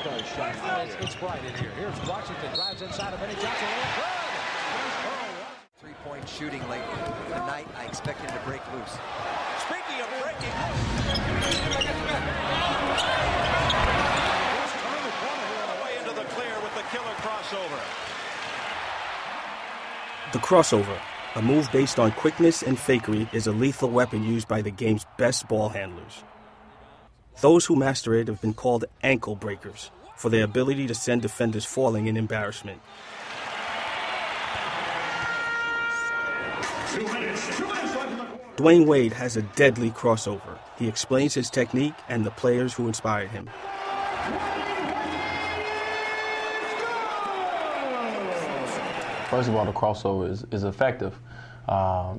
does shine. It's bright in here. Here's Washington, drives inside of Vinny Johnson. Three-point shooting late tonight. I expect him to break loose. Speaking of breaking loose. Turn the corner here. Away into the clear with the killer crossover. The crossover, a move based on quickness and fakery, is a lethal weapon used by the game's best ball handlers. Those who master it have been called ankle breakers for their ability to send defenders falling in embarrassment. Dwayne Wade has a deadly crossover. He explains his technique and the players who inspired him. First of all, the crossover is effective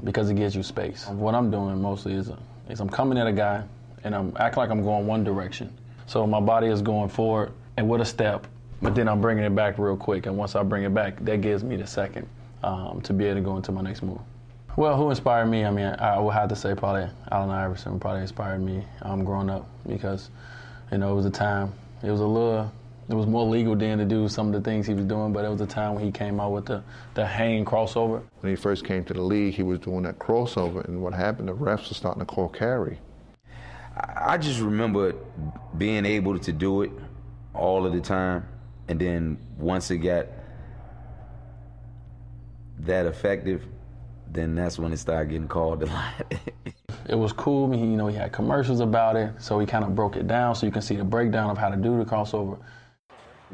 because it gives you space. What I'm doing mostly is I'm coming at a guy and I'm acting like I'm going one direction. So my body is going forward and with a step, but then I'm bringing it back real quick. And once I bring it back, that gives me the second to be able to go into my next move. Well, who inspired me? I mean, I would have to say probably Allen Iverson probably inspired me growing up because, it was a time, it was more legal then to do some of the things he was doing, but it was a time when he came out with the hang crossover. When he first came to the league, he was doing that crossover, and what happened, the refs were starting to call carry. I just remember being able to do it all of the time, and then once it got that effective, then that's when it started getting called a lot. It was cool. He had commercials about it, so he kind of broke it down so you can see the breakdown of how to do the crossover.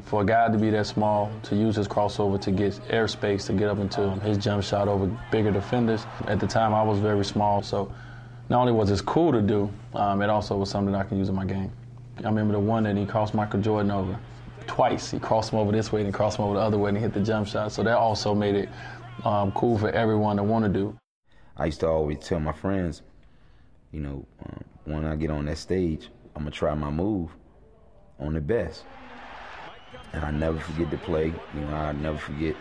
For a guy to be that small, to use his crossover to get airspace to get up into his jump shot over bigger defenders. At the time, I was very small, so not only was it cool to do, it also was something I can use in my game. I remember the one that he crossed Michael Jordan over twice. He crossed him over this way and he crossed him over the other way and he hit the jump shot. So that also made it cool for everyone to want to do. I used to always tell my friends, when I get on that stage, I'm going to try my move on the best. And I never forget the play. I never forget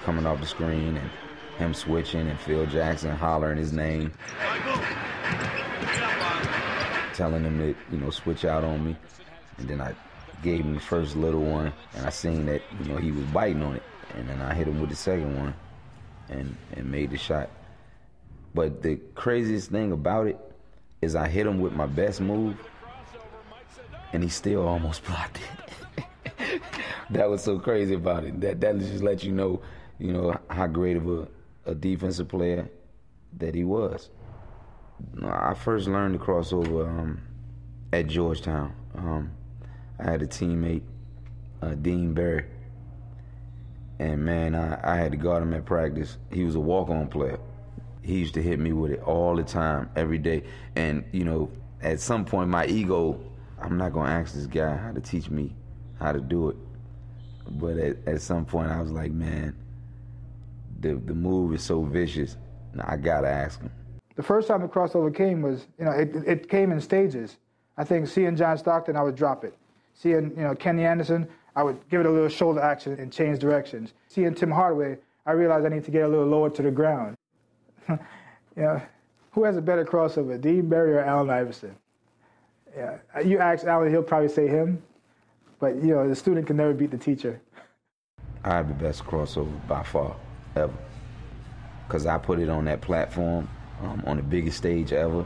coming off the screen and him switching and Phil Jackson hollering his name, telling him to, switch out on me. And then I gave him the first little one, and I seen that, he was biting on it. And then I hit him with the second one and made the shot. But the craziest thing about it is I hit him with my best move, and he still almost blocked it. That was so crazy about it. That just let you know, how great of a defensive player that he was. I first learned the crossover at Georgetown. I had a teammate, Dean Barry, and man, I had to guard him at practice. He was a walk-on player. He used to hit me with it all the time, every day. And, at some point, my ego, I'm not going to ask this guy how to teach me how to do it. But at some point, I was like, man, the move is so vicious. I got to ask him. The first time the crossover came was, it came in stages. I think seeing John Stockton, I would drop it. Seeing, Kenny Anderson, I would give it a little shoulder action and change directions. Seeing Tim Hardaway, I realized I need to get a little lower to the ground. Who has a better crossover, Dean Barry or Allen Iverson? Yeah, you ask Allen, he'll probably say him, but the student can never beat the teacher. I have the best crossover by far, ever, because I put it on that platform, on the biggest stage ever.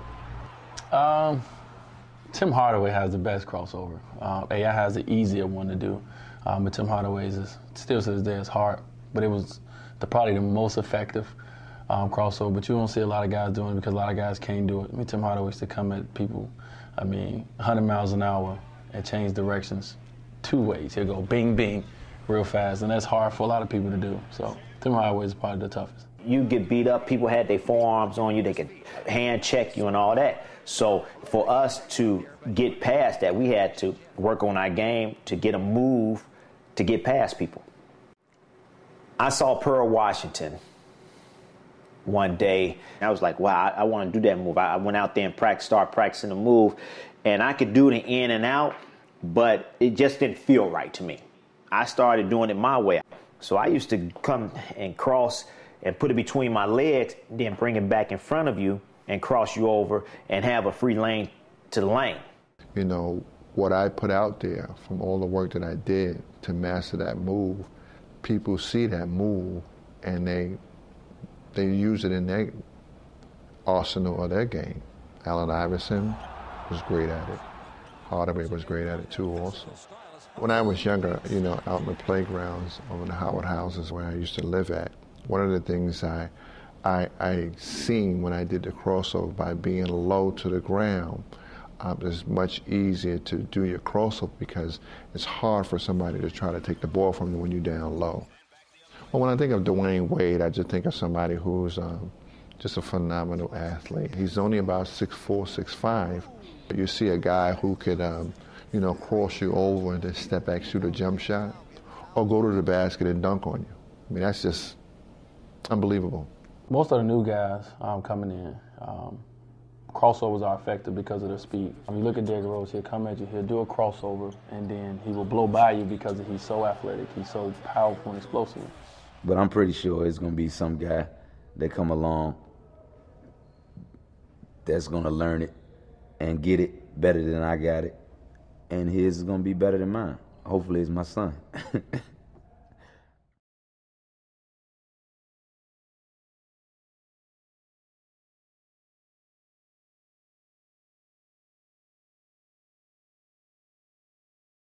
Tim Hardaway has the best crossover. AI has the easier one to do, but Tim Hardaway's still to this day is hard, but it was probably the most effective crossover. But you don't see a lot of guys doing it because a lot of guys can't do it. Tim Hardaway used to come at people, 100 miles an hour and change directions 2 ways. He'll go bing, bing, real fast, and that's hard for a lot of people to do. So Tim Hardaway is probably the toughest. You get beat up, people had their forearms on you, they could hand check you and all that. So for us to get past that, we had to work on our game to get a move to get past people. I saw Pearl Washington one day. I was like, wow, I want to do that move. I went out there and started practicing the move, and I could do the in and out, but it just didn't feel right to me. I started doing it my way. So I used to come and cross and put it between my legs, then bring it back in front of you and cross you over and have a free lane to the lane. what I put out there from all the work that I did to master that move, people see that move and they use it in their arsenal of their game. Allen Iverson was great at it. Hardaway was great at it too also. When I was younger, you know, out in the playgrounds over the Howard houses where I used to live at, one of the things I seen when I did the crossover, by being low to the ground, it's much easier to do your crossover because it's hard for somebody to try to take the ball from you when you're down low. Well, when I think of Dwayne Wade, I just think of somebody who's just a phenomenal athlete. He's only about 6'4", 6'5". You see a guy who could, you know, cross you over and then step back, shoot a jump shot, or go to the basket and dunk on you. I mean, that's just unbelievable. Most of the new guys coming in, crossovers are effective because of their speed. When you look at Derrick Rose, he'll come at you, he'll do a crossover, and then he will blow by you because he's so athletic, he's so powerful and explosive. But I'm pretty sure it's going to be some guy that come along that's going to learn it and get it better than I got it, and his is going to be better than mine. Hopefully it's my son.